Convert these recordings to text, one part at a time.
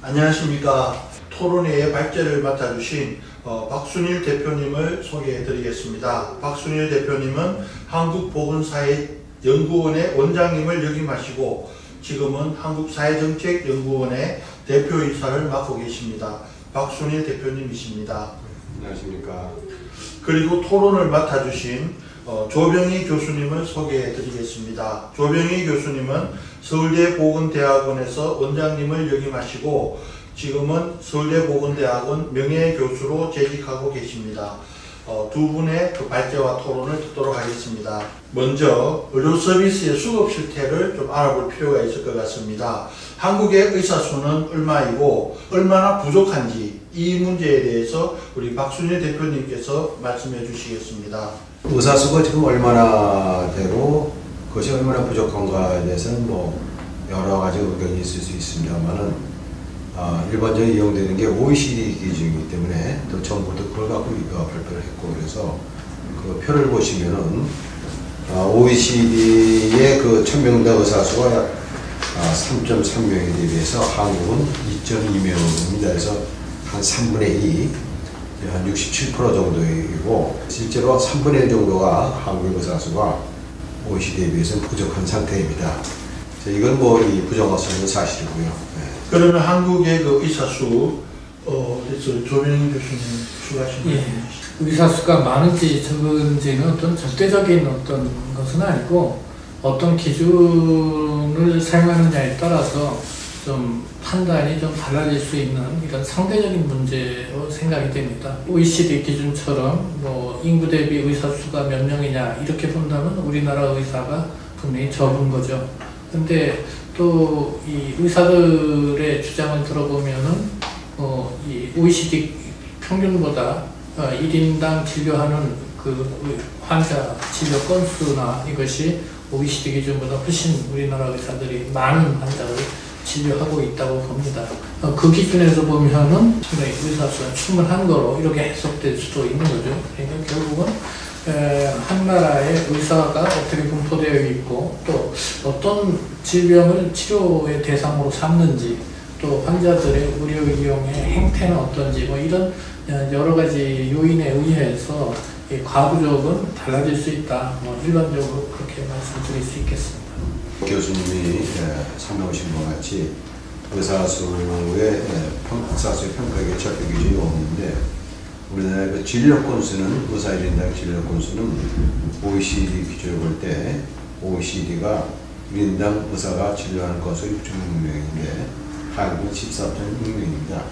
안녕하십니까. 토론회의 발제를 맡아주신 박순일 대표님을 소개해 드리겠습니다. 박순일 대표님은 한국보건사회연구원의 원장님을 역임하시고 지금은 한국사회정책연구원의 대표이사를 맡고 계십니다. 박순일 대표님이십니다. 안녕하십니까. 그리고 토론을 맡아주신 조병희 교수님을 소개해 드리겠습니다. 조병희 교수님은 서울대 보건대학원에서 원장님을 역임하시고 지금은 서울대 보건대학원 명예교수로 재직하고 계십니다. 두 분의 발제와 토론을 듣도록 하겠습니다. 먼저 의료 서비스의 수급 실태를 좀 알아볼 필요가 있을 것 같습니다. 한국의 의사 수는 얼마이고 얼마나 부족한지 이 문제에 대해서 우리 박순일 대표님께서 말씀해 주시겠습니다. 의사 수가 지금 얼마나 되고 그것이 얼마나 부족한가에 대해서는 여러 가지 의견이 있을 수 있습니다만은 일반적으로 이용되는 게 OECD 기준이기 때문에 또 정부도 그걸 갖고 발표를 했고, 그래서 그 표를 보시면은 OECD의 그 1000명당 의사 수가 약 3.3명에 대비해서 한국은 2.2명입니다. 그래서 한 3분의 2, 한 67% 정도이고, 실제로 3분의 1 정도가 한국의 의사 수가 OECD에 비해서는 부족한 상태입니다. 이건 이 부정할 수 있는 사실이고요. 네. 그러면 한국의 그 의사 수, 조병희 교수님 추가하신 것 의사 수가 많은지 적은지는 어떤 절대적인 어떤 것은 아니고 어떤 기준을 사용하느냐에 따라서 좀 판단이 좀 달라질 수 있는 이런 상대적인 문제로 생각이 됩니다. OECD 기준처럼 인구 대비 의사 수가 몇 명이냐 이렇게 본다면 우리나라 의사가 분명히 적은 거죠. 근데 또 이 의사들의 주장을 들어보면은 이 OECD 평균보다 1인당 진료하는 그 환자 진료 건수나 이것이 OECD 기준보다 훨씬 우리나라 의사들이 많은 환자를 진료하고 있다고 봅니다. 그 기준에서 보면은 상당히 의사 수가 충분한 거로 이렇게 해석될 수도 있는 거죠. 그러니까 결국은 한 나라의 의사가 어떻게 분포되어 있고 또 어떤 질병을 치료의 대상으로 삼는지 또 환자들의 의료 이용의 행태는 어떤지 이런 여러 가지 요인에 의해서 과부적은 달라질 수 있다. 일반적으로 그렇게 말씀드릴 수 있겠습니다. 교수님이 설명하신 것 같이 의사수의 평가의 적격 기준이 없는데, 우리나라의 그 진료 건수는 의사 1인당 진료 건수는 OECD 기준을 볼 때 OECD가 1인당 의사가 진료하는 건수 6.6명인데 한국은 14.6명입니다.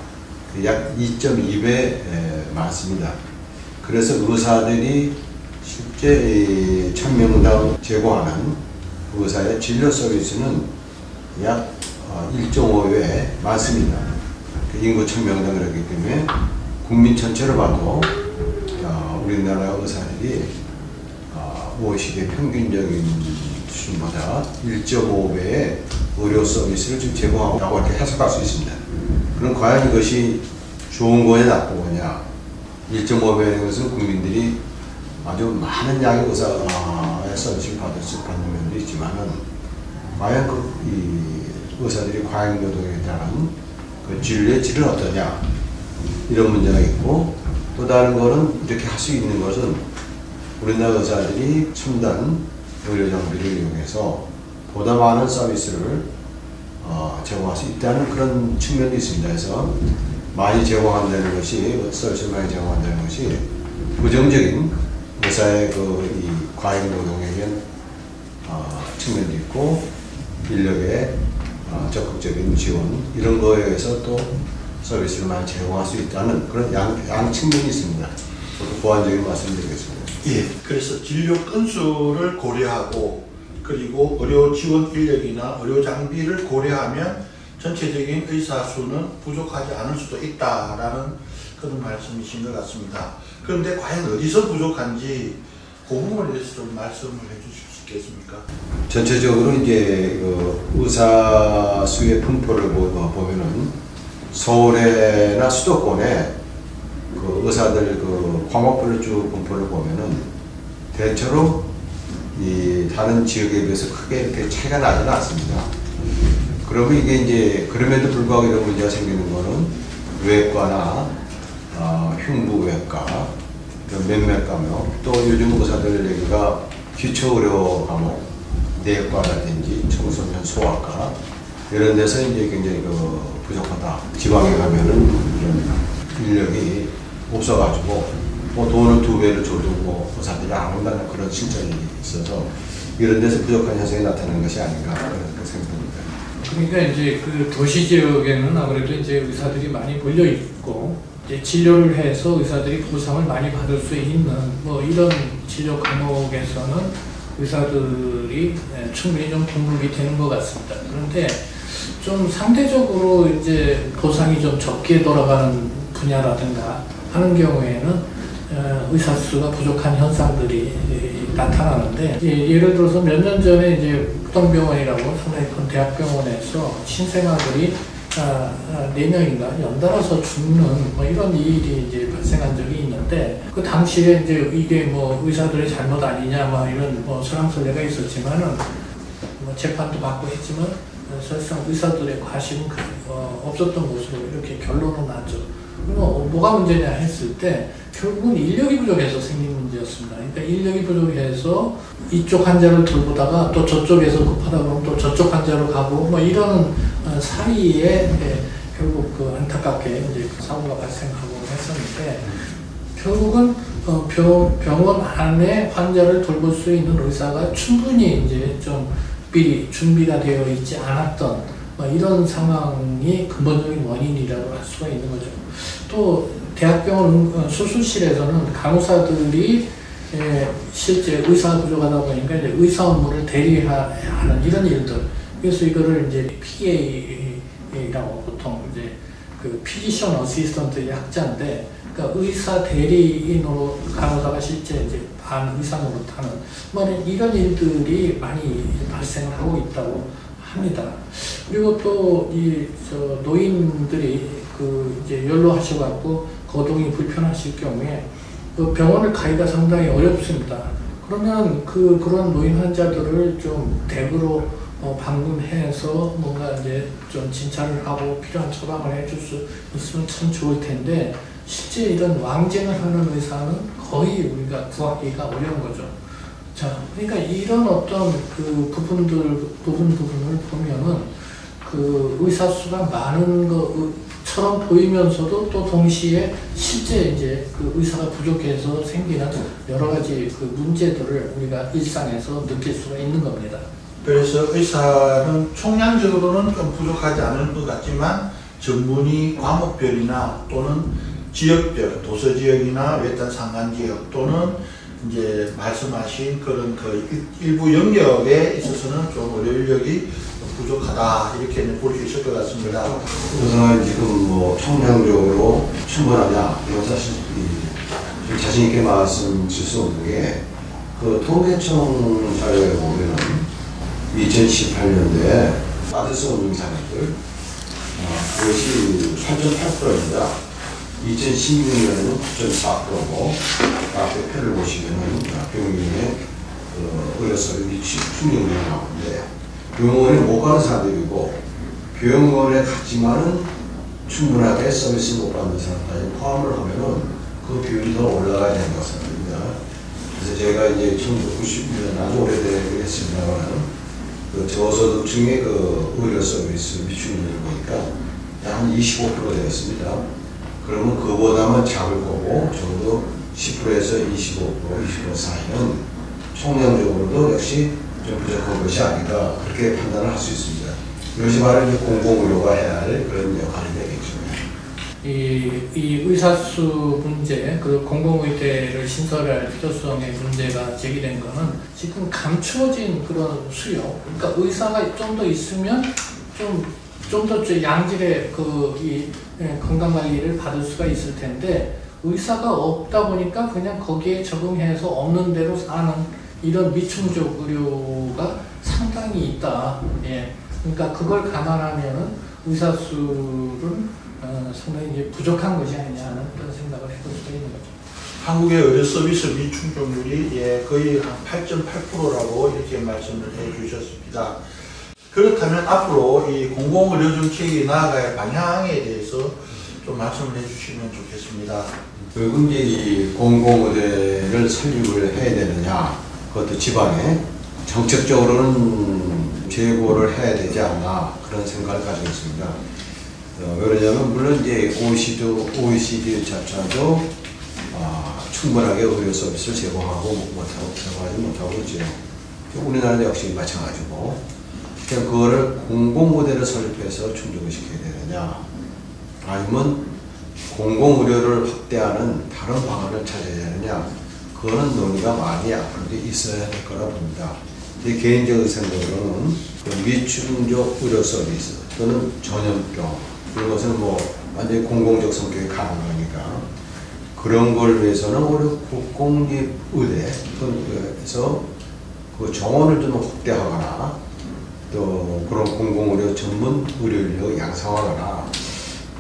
약 2.2배 많습니다. 그래서 의사들이 실제 1000명당 제공하는 의사의 진료 서비스는 약 1.5배 많습니다. 인구 1000명당 그렇기 때문에 국민 전체로 봐도 우리나라 의사들이 OECD 평균적인 수준보다 1.5배의 의료 서비스를 지금 제공하고 이렇게 해석할 수 있습니다. 그럼 과연 이것이 좋은 거냐 나쁜 거냐? 1.5배라는 것은 국민들이 아주 많은 양의 의사의 서비스를 받는 면도 있지만은 과연 이 의사들이 과잉노동에 따른 그 진료의 질은 어떠냐? 이런 문제가 있고, 또 다른 거는 이렇게 할 수 있는 것은 우리나라 의사들이 첨단 의료 장비를 이용해서 보다 많은 서비스를 제공할 수 있다는 그런 측면이 있습니다. 그래서 많이 제공한다는 것이, 서비스를 많이 제공한다는 것이 부정적인 의사의 이 과잉 노동에 대한 측면도 있고, 인력의 적극적인 지원 이런 거에 의해서 또 서비스를 많이 제공할 수 있다는 그런 양 측면이 있습니다. 보완적인 말씀드리겠습니다. 예, 그래서 진료 건수를 고려하고 그리고 의료 지원 인력이나 의료 장비를 고려하면 전체적인 의사 수는 부족하지 않을 수도 있다라는 그런 말씀이신 것 같습니다. 그런데 과연 어디서 부족한지 그 부분에 대해서 좀 말씀을 해주실 수 있겠습니까? 전체적으로 이제 의사 수의 분포를 보면은 서울에나 수도권에 그 의사들 과목별로 쭉 분포를 보면은 대체로 이 다른 지역에 비해서 크게 이렇게 차이가 나지는 않습니다. 그러면 이게 이제 그럼에도 불구하고 이런 문제가 생기는 거는 외과나 흉부외과, 몇몇 과목, 또 요즘 의사들 얘기가 기초의료 과목, 내과라든지 청소년 소아과 이런 데서 이제 굉장히 부족하다. 지방에 가면은 이런 인력이 없어가지고 뭐 돈을 2배를 줘도 뭐 의사들이 안 온다는 그런 실정이 있어서 이런 데서 부족한 현상이 나타나는 것이 아닌가 그런 생각합니다. 그러니까 이제 그 도시 지역에는 아무래도 이제 의사들이 많이 몰려 있고 이제 진료를 해서 의사들이 보상을 많이 받을 수 있는 뭐 이런 진료 과목에서는 의사들이 충분히 좀 공급이 되는 것 같습니다. 그런데 좀 상대적으로 이제 보상이 좀 적게 돌아가는 분야라든가 하는 경우에는 의사 수가 부족한 현상들이 나타나는데 예를 들어서 몇 년 전에 이제 부동병원이라고 상당히 큰 대학병원에서 신생아들이 4명인가 연달아서 죽는 뭐 이런 일이 이제 발생한 적이 있는데 그 당시에 이제 이게 뭐 의사들의 잘못 아니냐 뭐 이런 뭐 설왕설래가 있었지만은 뭐 재판도 받고 했지만 사실상 의사들의 관심은 없었던 것으로 이렇게 결론은 나죠. 뭐가 문제냐 했을 때 결국은 인력이 부족해서 생긴 문제였습니다. 그러니까 인력이 부족해서 이쪽 환자를 돌보다가 또 저쪽에서 급하다 그러면 또 저쪽 환자로 가고 뭐 이런 사이에 결국 그 안타깝게 이제 사고가 발생하고 했었는데 결국은 병원 안에 환자를 돌볼 수 있는 의사가 충분히 이제 좀 미리 준비가 되어 있지 않았던 이런 상황이 근본적인 원인이라고 할 수가 있는 거죠. 또 대학병원 수술실에서는 간호사들이 실제 의사가 부족하다 보니까 이제 의사 업무를 대리하는 이런 일들. 그래서 이거를 이제 PA라고 보통 이제 그 피지션 어시스턴트의 학자인데, 그러니까 의사 대리인으로 간호사가 실제 이제 반 의사 노릇하는 뭐 이런 일들이 많이 발생을 하고 있다고 합니다. 그리고 또 이 노인들이 그 이제 연로하셔갖고 거동이 불편하실 경우에 그 병원을 가기가 상당히 어렵습니다. 그러면 그런 노인 환자들을 좀 댁으로 방문해서 뭔가 이제 좀 진찰을 하고 필요한 처방을 해줄 수 있으면 참 좋을 텐데 실제 이런 왕쟁을 하는 의사는 거의 우리가 구하기가 어려운 거죠. 자, 그러니까 이런 어떤 그 부분을 보면은 그 의사 수가 많은 것처럼 보이면서도 또 동시에 실제 이제 그 의사가 부족해서 생기는 여러 가지 그 문제들을 우리가 일상에서 느낄 수가 있는 겁니다. 그래서 의사는 총량적으로는 좀 부족하지 않을 것 같지만 전문의 과목별이나 또는 지역별, 도서지역이나 외딴 산간지역 또는 이제 말씀하신 그런 그 일부 영역에 있어서는 좀 의료인력이 부족하다 이렇게 볼 수 있을 것 같습니다. 그래서 지금 뭐 총량적으로 충분하냐 이건 사실 좀 자신 있게 말씀드릴 수 없는 게 그 통계청 자료에 보면은 2018년도에 받을 수 없는 사람들 그것이 8.8%입니다. 2016년에는 9.4%고 앞에 표를 보시면은 병원의 의료서비스 충족률이 나오는데 병원에 못 가는 사람들이고 병원에 갔지만은 충분하게 서비스를 못 받는 사람까지 포함을 하면은 그 비율이 더 올라가야 되는 것입니다. 그래서 제가 이제 1990년 아주 오래되긴 했습니다만 그 저소득층의 그 의료 서비스 미충률을 보니까 한 25% 되었습니다. 그러면 그보다는 작을 거고 적어도 10%에서 25%, 20% 사이는 총량적으로도 역시 좀 부족한 것이 아닌가 그렇게 판단을 할 수 있습니다. 이것이 바로 이제 공공의료가 해야 할 그런 역할이 되겠죠. 이 의사수 문제, 그 공공의대를 신설할 필요성의 문제가 제기된 것은 지금 감추어진 그런 수요. 그러니까 의사가 좀 더 있으면 좀 더 양질의 이 건강 관리를 받을 수가 있을 텐데 의사가 없다 보니까 그냥 거기에 적응해서 없는 대로 사는 이런 미충족 의료가 상당히 있다. 예. 그러니까 그걸 감안하면은 의사 수는 상당히 이제 부족한 것이 아니냐 하는 그런 생각을 해볼 수가 있는 거죠. 한국의 의료 서비스 미충족률이 거의 한 8.8%라고 이렇게 말씀을 해주셨습니다. 그렇다면 앞으로 이 공공의료 정책이 나아갈 방향에 대해서 좀 말씀을 해주시면 좋겠습니다. 결국 이제 이 공공의대를 설립을 해야 되느냐, 그것도 지방에 정책적으로는 제고를 해야 되지 않나 그런 생각을 가지고 있습니다. 왜냐하면 물론 이제 OECD조차도 충분하게 의료 서비스를 제공하지 못하고 있죠. 우리나라도 역시 마찬가지고, 그거를 공공의대를 설립해서 충족을 시켜야 되느냐, 아니면 공공의료를 확대하는 다른 방안을 찾아야 되느냐, 그거는 논의가 많이 앞으로도 있어야 될 거라 봅니다. 제 개인적인 생각으로는 미충족 의료 서비스 또는 전염병, 이것은 뭐 완전히 공공적 성격이 강한 거니까 그런 걸 위해서는 오히려 국공립의대에서 그 정원을 좀 확대하거나 또 그런 공공의료 전문 의료 인력을 양성하거나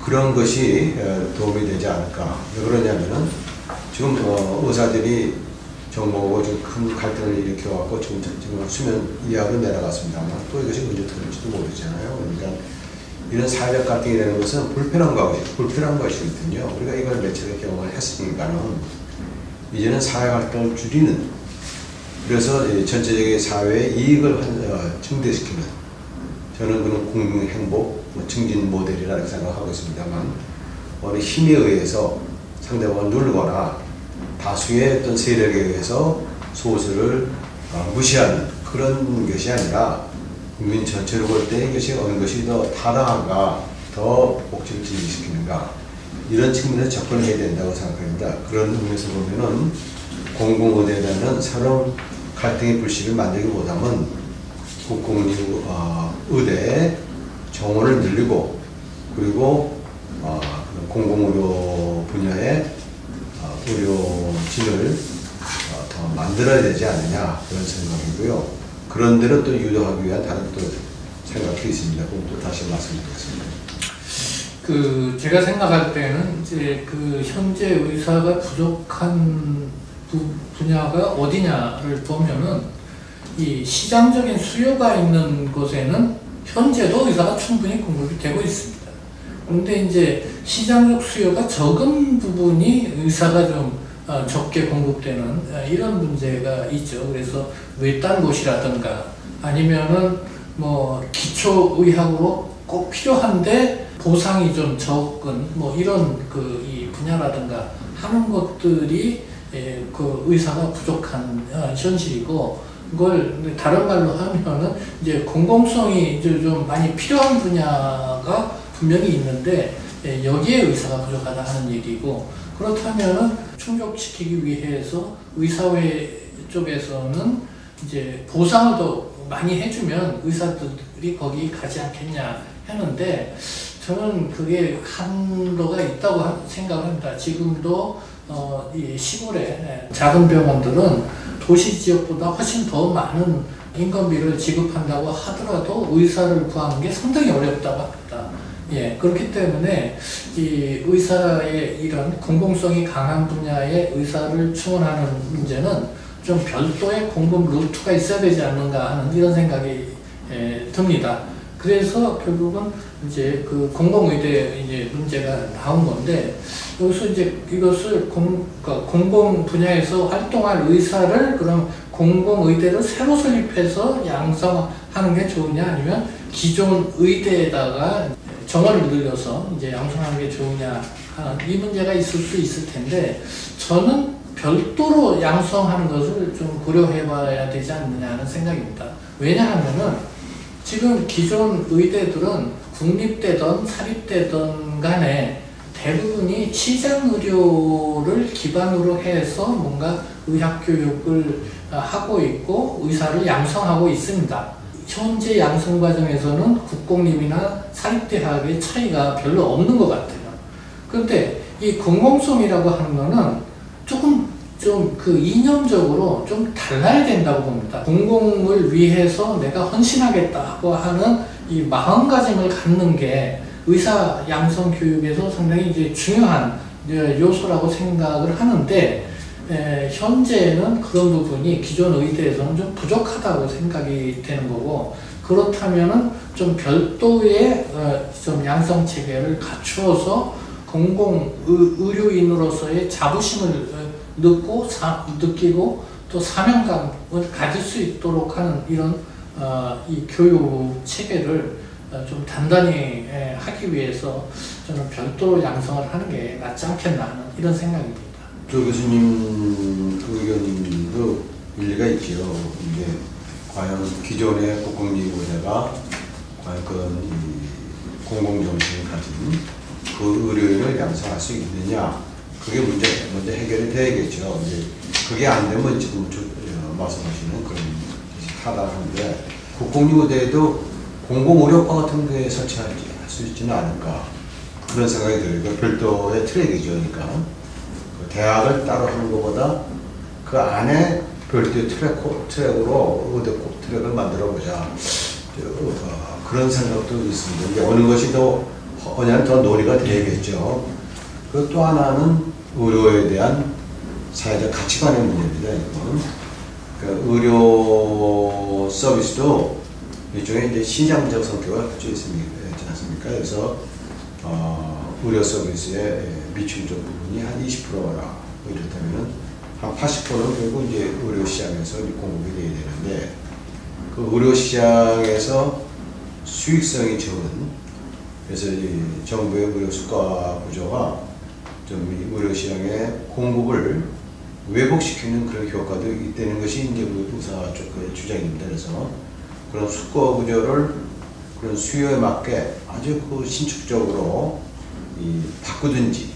그런 것이 도움이 되지 않을까. 왜 그러냐면은 지금 의사들이 정부하고 좀 큰 갈등을 일으켜갖고 지금 수면 이하로 내려갔습니다만 또 이것이 언제 터질지도 모르잖아요. 그러니까 이런 사회적 갈등이 되는 것은 불편한 것이거든요. 우리가 이걸 며칠에 경험을 했으니까는 이제는 사회 갈등을 줄이는, 그래서 전체적인 사회의 이익을 증대시키는, 저는 그런 국민 행복 증진 모델이라고 생각하고 있습니다만, 어느 힘에 의해서 상대방을 누르거나 다수의 어떤 세력에 의해서 소수를 무시하는 그런 것이 아니라 국민 전체로 볼 때 이것이 어느 것이 더 타당한가, 더 복지를 진전시키는가, 이런 측면에서 접근해야 된다고 생각합니다. 그런 의미에서 보면은 공공의대라는 새로운 갈등의 불씨를 만들기보다는 국공립의대 정원을 늘리고, 그리고 공공의료 분야의 의료진을 더 만들어야 되지 않느냐, 그런 생각이고요. 그런 데를 또 유도하기 위한 다른 또 생각도 있습니다. 그럼 또 다시 말씀드리겠습니다. 제가 생각할 때는 이제 현재 의사가 부족한 분야가 어디냐를 보면은 이 시장적인 수요가 있는 곳에는 현재도 의사가 충분히 공급이 되고 있습니다. 그런데 이제 시장적 수요가 적은 부분이 의사가 좀 적게 공급되는 이런 문제가 있죠. 그래서 외딴 곳이라든가 아니면은 뭐 기초의학으로 꼭 필요한데 보상이 좀 적은 뭐 이런 이 분야라든가 하는 것들이 그 의사가 부족한 현실이고, 그걸 다른 말로 하면은 이제 공공성이 이제 좀 많이 필요한 분야가 분명히 있는데 여기에 의사가 부족하다 하는 얘기고, 그렇다면은 충족시키기 위해서 의사회 쪽에서는 이제 보상을 더 많이 해주면 의사들이 거기 가지 않겠냐 하는데, 저는 그게 한도가 있다고 생각을 합니다. 지금도 이 시골의 작은 병원들은 도시 지역보다 훨씬 더 많은 인건비를 지급한다고 하더라도 의사를 구하는 게 상당히 어렵다고 합니다. 예, 그렇기 때문에 이 의사의 이런 공공성이 강한 분야의 의사를 충원하는 문제는 좀 별도의 공급 루트가 있어야 되지 않는가 하는 이런 생각이 듭니다. 그래서 결국은 이제 그 공공의대 이제 문제가 나온 건데, 여기서 이제 이것을 공공 분야에서 활동할 의사를 그럼 공공의대를 새로 설립해서 양성하는 게 좋으냐, 아니면 기존 의대에다가 정원을 늘려서 이제 양성하는 게 좋으냐 하는 이 문제가 있을 수 있을 텐데, 저는 별도로 양성하는 것을 좀 고려해 봐야 되지 않느냐 하는 생각입니다. 왜냐하면은 지금 기존 의대들은 국립대든 사립대든 간에 대부분이 시장의료를 기반으로 해서 뭔가 의학교육을 하고 있고 의사를 양성하고 있습니다. 현재 양성 과정에서는 국공립이나 사립대학의 차이가 별로 없는 것 같아요. 그런데 이 공공성이라고 하는 거는 조금 좀 이념적으로 좀 달라야 된다고 봅니다. 공공을 위해서 내가 헌신하겠다고 하는 이 마음가짐을 갖는 게 의사 양성 교육에서 상당히 이제 중요한 요소라고 생각을 하는데, 현재는 그런 부분이 기존 의대에서는 좀 부족하다고 생각이 되는 거고, 그렇다면은 좀 별도의 좀 양성 체계를 갖추어서 공공 의료인으로서의 자부심을 느끼고 또 사명감을 가질 수 있도록 하는 이런 이 교육 체계를 좀 단단히 하기 위해서 저는 별도로 양성을 하는 게 낫지 않겠나 하는 이런 생각입니다. 조 교수님 의견도 일리가 있지요. 이게 과연 기존의 국공립의대가 과연 그런 공공정신을 가진 그 의료인을 양성할 수 있느냐, 그게 먼저 해결이 돼야겠죠. 이제 그게 안 되면 지금 말씀하시는 그런 것이 타당한데, 국공립의대에도 공공의료과 같은 데 설치할 수 있지는 않을까, 그런 생각이 들어요. 별도의 트랙이죠. 그러니까 그 대학을 따로 하는 것보다 그 안에 별도의 트랙으로 의대 트랙을 만들어 보자, 그런 생각도 있습니다. 이제 어느 것이 더 논의가 되겠죠. 그 또 하나는 의료에 대한 사회적 가치관의 문제입니다. 이건. 그러니까 의료 서비스도 일종의 이제 시장적 성격을 가지고 있지 않습니까? 그래서 의료 서비스의 미충족 부분이 한 20%라 이렇다면은 한 80%는 결국 이제 의료 시장에서 공급이 돼야 되는데, 그 의료 시장에서 수익성이 적은, 그래서 이 정부의 의료 수가 구조가 좀 의료 시장의 공급을 왜곡시키는 그런 효과도 있다는 것이 이제 의사 쪽의 주장입니다. 그래서 그런 수가 구조를 그런 수요에 맞게 아주 그 신축적으로 바꾸든지,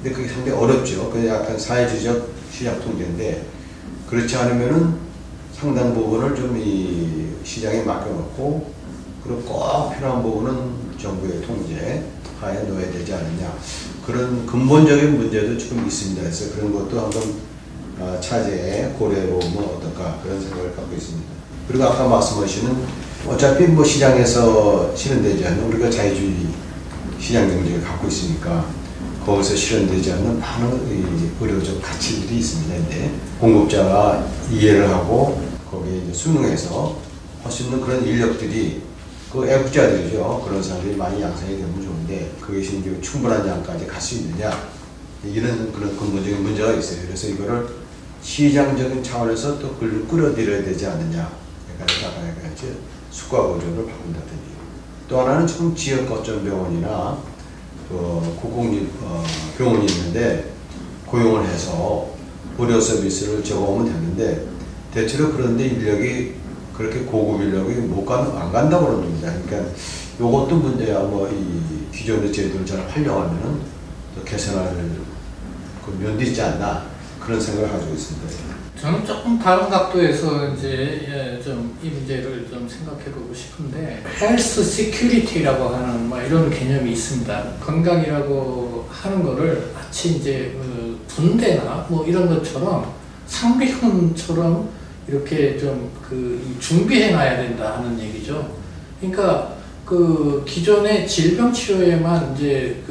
근데 그게 상당히 어렵죠. 그게 약간 사회주의적 시장 통제인데, 그렇지 않으면은 상당 부분을 좀 이 시장에 맡겨놓고, 그리고 꼭 필요한 부분은 정부의 통제 하에 놓아야 되지 않느냐, 그런 근본적인 문제도 지금 있습니다. 그래서 그런 것도 한번 차제에 고려해 보면 어떨까, 그런 생각을 갖고 있습니다. 그리고 아까 말씀하시는 어차피 뭐 시장에서 실현되지 않는, 우리가 자유주의 시장 경제를 갖고 있으니까 거기서 실현되지 않는 많은 의료적 가치들이 있습니다. 근데 공급자가 이해를 하고 거기에 이제 순응해서 할 수 있는 그런 인력들이, 그 애국자들이죠. 그런 사람들이 많이 양성이 되면 좋은데, 그것이 이제 충분한 양까지 갈 수 있느냐, 이런 그런 근본적인 문제가 있어요. 그래서 이거를 시장적인 차원에서 또 그걸 끌어들여야 되지 않느냐, 그러니까 수가 구조를 바꾼다든지. 또 하나는 지금 지역 거점 병원이나 국공립 병원이 있는데 고용을 해서 의료 서비스를 제공하면 되는데, 대체로 그런데 인력이 그렇게 고급 인력이 안 간다고 그럽니다. 그러니까 이것도 문제야. 뭐 이 기존의 제도를 잘 활용하면은 또 개선할 그 면도 있지 않나, 그런 생각을 가지고 있습니다. 저는 조금 다른 각도에서 이제 좀 이 문제를 좀 생각해보고 싶은데, 헬스 시큐리티라고 하는 이런 개념이 있습니다. 건강이라고 하는 거를 마치 이제 군대나 이런 것처럼 상비훈처럼 이렇게 좀 준비해놔야 된다 하는 얘기죠. 그러니까 그 기존의 질병 치료에만 이제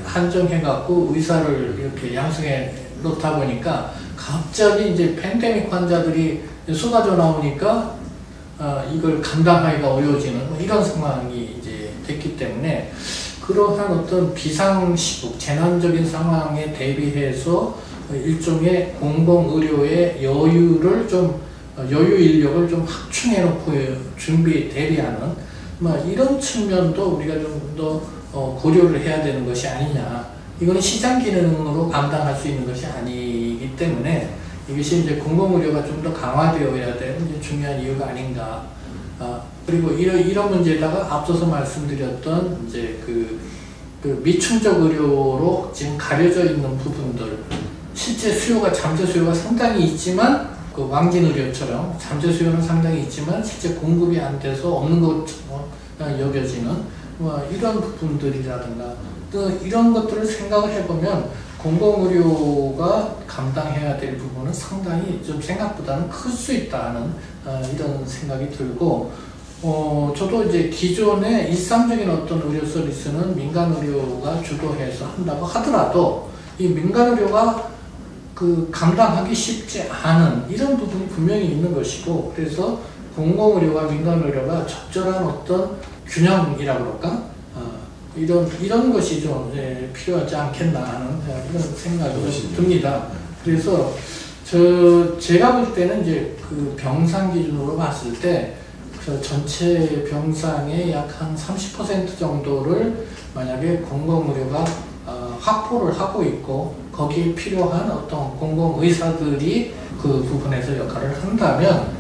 한정해갖고 의사를 이렇게 양성해 놓다 보니까 갑자기 이제 팬데믹 환자들이 쏟아져 나오니까 이걸 감당하기가 어려워지는 이런 상황이 이제 됐기 때문에, 그러한 어떤 비상시국, 재난적인 상황에 대비해서 일종의 공공의료의 여유 인력을 좀 확충해 놓고 준비 대비하는 이런 측면도 우리가 좀 더 고려를 해야 되는 것이 아니냐. 이건 시장 기능으로 감당할 수 있는 것이 아니기 때문에 이것이 이제 공공의료가 좀 더 강화되어야 되는 이제 중요한 이유가 아닌가. 그리고 이런 문제에다가 앞서서 말씀드렸던 이제 그 미충족 의료로 지금 가려져 있는 부분들, 실제 잠재 수요가 상당히 있지만, 그 왕진 의료처럼 잠재 수요는 상당히 있지만 실제 공급이 안 돼서 없는 것처럼 여겨지는 이런 부분들이라든가, 또 이런 것들을 생각을 해보면 공공의료가 감당해야 될 부분은 상당히 좀 생각보다는 클 수 있다는 이런 생각이 들고, 저도 이제 기존의 일상적인 어떤 의료 서비스는 민간 의료가 주도해서 한다고 하더라도 이 민간 의료가 감당하기 쉽지 않은 이런 부분이 분명히 있는 것이고, 그래서 공공의료와 민간의료가 적절한 어떤 균형이라고 그럴까? 이런 것이 좀 필요하지 않겠나 하는 이런 생각이 듭니다. 그래서 제가 볼 때는 이제 그 병상 기준으로 봤을 때 그 전체 병상의 약 한 30% 정도를 만약에 공공의료가 확보를 하고 있고 거기에 필요한 어떤 공공의사들이 그 부분에서 역할을 한다면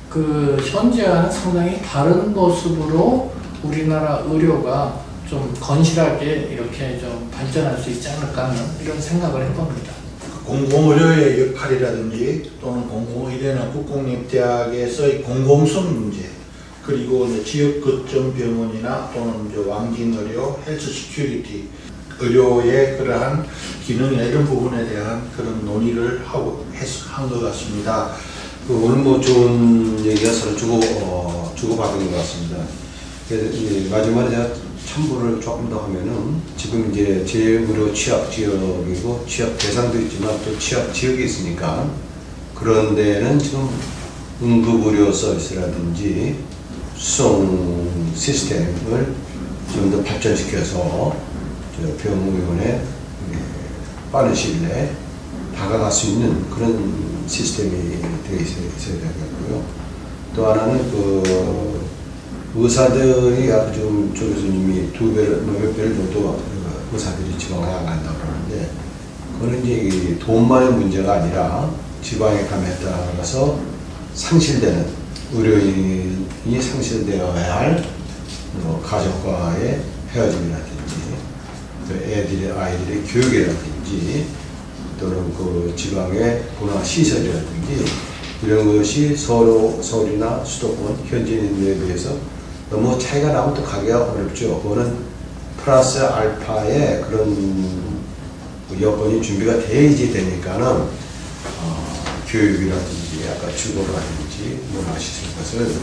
그 현재와는 상당히 다른 모습으로 우리나라 의료가 좀 건실하게 이렇게 좀 발전할 수 있지 않을까 하는 이런 생각을 해봅니다. 공공의료의 역할이라든지 또는 공공의대나 국공립대학에서의 공공성 문제 그리고 지역 거점 병원이나 또는 왕진의료, 헬스 시큐리티 의료의 그러한 기능이나 이런 부분에 대한 그런 논의를 한 것 같습니다. 오늘 뭐 좋은 얘기가 서로 주고받은 것 같습니다. 그래서 마지막에 제가 첨부를 조금 더 하면은 지금 이제 재의료 취약 지역이고 취약 대상도 있지만 또 취약 지역이 있으니까 그런 데는 지금 응급의료 서비스라든지 수송 시스템을 좀 더 발전시켜서 병원에 빠른 시일 내에 다가갈 수 있는 그런 시스템이 되어 있어야 되겠고요. 또 하나는 그 의사들이 아까 좀 조 교수님이 몇 배를 줘도 의사들이 지방에 안 간다고 그러는데 그거는 이제 돈만의 문제가 아니라 지방에 감에 따라서 상실되는 의료인이 상실되어야 할 가족과의 헤어짐이라든지 또 아이들의 교육이라든지 또는 그 지방의 문화 시설이라든지 이런 것이 서울이나 수도권 현지인들에 비해서 너무 차이가 나면 또 가기가 어렵죠. 그거는 플러스 알파의 그런 여건이 준비가 돼야지 되니까는 교육이라든지 아까 주거라든지 문화시설 것을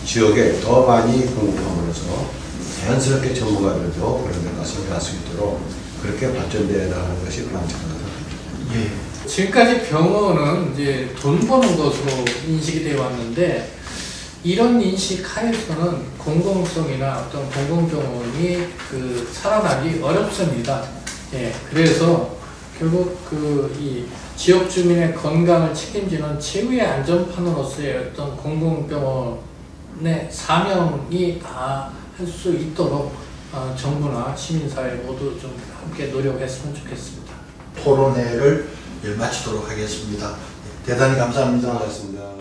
지역에 더 많이 공급함으로써 자연스럽게 전문가들도 그런 데 가서 일할 수 있도록 그렇게 발전되어 나가는 것이 바람직하다고 생각합니다. 예. 지금까지 병원은 이제 돈 버는 것으로 인식이 되어 왔는데 이런 인식 하에서는 공공성이나 어떤 공공병원이 살아나기 어렵습니다. 예. 그래서 결국 이 지역 주민의 건강을 책임지는 최후의 안전판으로서의 어떤 공공병원의 사명이 다 할 수 있도록 정부나 시민사회 모두 좀 함께 노력했으면 좋겠습니다. 토론회를 마치도록 하겠습니다. 대단히 감사합니다. 고맙습니다.